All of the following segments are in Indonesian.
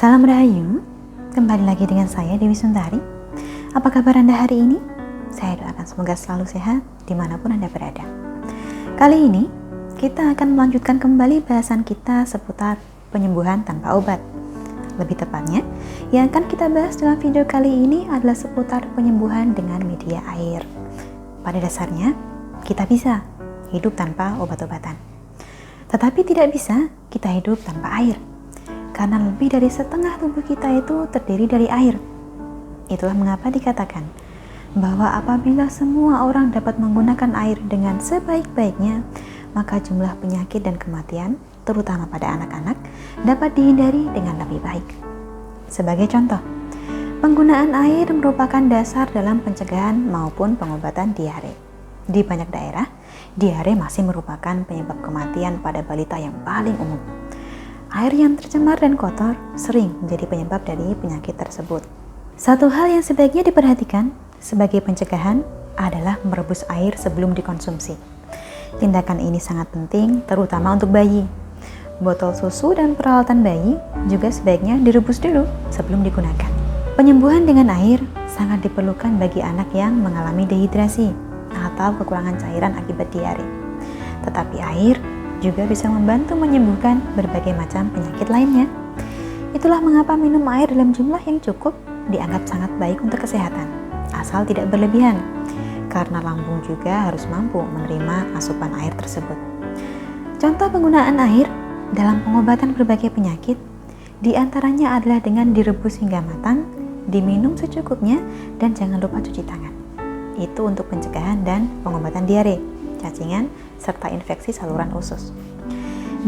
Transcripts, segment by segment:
Salam Rahayu, kembali lagi dengan saya Dewi Sundari. Apa kabar Anda hari ini? Saya doakan semoga selalu sehat dimanapun Anda berada. Kali ini kita akan melanjutkan kembali bahasan kita seputar penyembuhan tanpa obat. Lebih tepatnya, yang akan kita bahas dalam video kali ini adalah seputar penyembuhan dengan media air. Pada dasarnya, kita bisa hidup tanpa obat-obatan. Tetapi tidak bisa kita hidup tanpa air. Karena lebih dari setengah tubuh kita itu terdiri dari air. Itulah mengapa dikatakan bahwa apabila semua orang dapat menggunakan air dengan sebaik-baiknya, maka jumlah penyakit dan kematian, terutama pada anak-anak, dapat dihindari dengan lebih baik. Sebagai contoh, penggunaan air merupakan dasar dalam pencegahan maupun pengobatan diare. Di banyak daerah, diare masih merupakan penyebab kematian pada balita yang paling umum. Air yang tercemar dan kotor sering menjadi penyebab dari penyakit tersebut. Satu hal yang sebaiknya diperhatikan sebagai pencegahan adalah merebus air sebelum dikonsumsi. Tindakan ini sangat penting, terutama untuk bayi. Botol susu dan peralatan bayi juga sebaiknya direbus dulu sebelum digunakan. Penyembuhan dengan air sangat diperlukan bagi anak yang mengalami dehidrasi atau kekurangan cairan akibat diare. Tetapi air juga bisa membantu menyembuhkan berbagai macam penyakit lainnya. Itulah mengapa minum air dalam jumlah yang cukup dianggap sangat baik untuk kesehatan, asal tidak berlebihan, karena lambung juga harus mampu menerima asupan air tersebut. Contoh penggunaan air dalam pengobatan berbagai penyakit, diantaranya adalah dengan direbus hingga matang, diminum secukupnya, dan jangan lupa cuci tangan. Itu untuk pencegahan dan pengobatan diare, cacingan, serta infeksi saluran usus.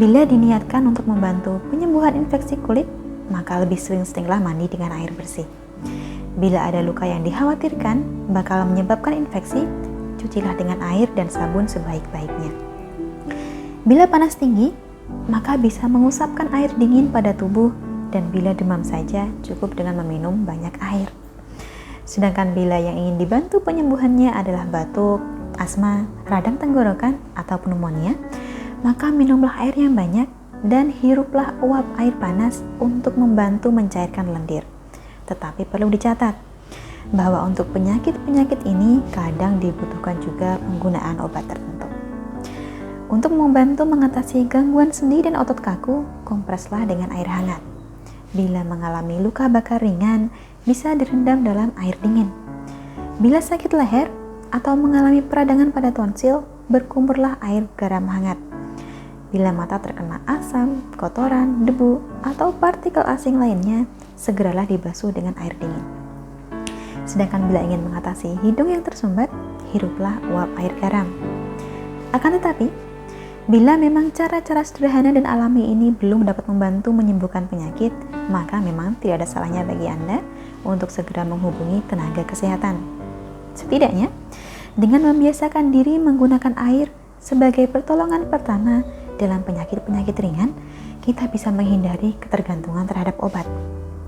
Bila diniatkan untuk membantu penyembuhan infeksi kulit, maka lebih sering-seringlah mandi dengan air bersih. Bila ada luka yang dikhawatirkan bakal menyebabkan infeksi, cucilah dengan air dan sabun sebaik-baiknya. Bila panas tinggi, maka bisa mengusapkan air dingin pada tubuh, dan bila demam saja cukup dengan meminum banyak air. Sedangkan bila yang ingin dibantu penyembuhannya adalah batuk, asma, radang tenggorokan, atau pneumonia, maka minumlah air yang banyak dan hiruplah uap air panas untuk membantu mencairkan lendir. Tetapi perlu dicatat bahwa untuk penyakit-penyakit ini kadang dibutuhkan juga penggunaan obat tertentu. Untuk membantu mengatasi gangguan sendi dan otot kaku, kompreslah dengan air hangat. Bila mengalami luka bakar ringan, bisa direndam dalam air dingin. Bila sakit leher atau mengalami peradangan pada tonsil, berkumurlah air garam hangat. Bila mata terkena asam, kotoran, debu, atau partikel asing lainnya, segeralah dibasuh dengan air dingin. Sedangkan bila ingin mengatasi hidung yang tersumbat, hiruplah uap air garam. Akan tetapi, bila memang cara-cara sederhana dan alami ini belum dapat membantu menyembuhkan penyakit, maka memang tidak ada salahnya bagi Anda untuk segera menghubungi tenaga kesehatan. Setidaknya, dengan membiasakan diri menggunakan air sebagai pertolongan pertama dalam penyakit-penyakit ringan, kita bisa menghindari ketergantungan terhadap obat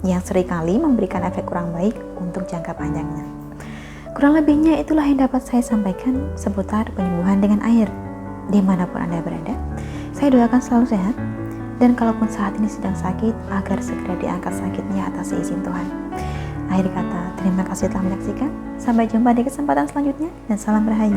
yang seringkali memberikan efek kurang baik untuk jangka panjangnya. Kurang lebihnya itulah yang dapat saya sampaikan seputar penyembuhan dengan air. Dimanapun Anda berada, saya doakan selalu sehat, dan kalaupun saat ini sedang sakit, agar segera diangkat sakitnya atas izin Tuhan. Akhir kata, terima kasih telah menyaksikan. Sampai jumpa di kesempatan selanjutnya, dan salam Rahayu.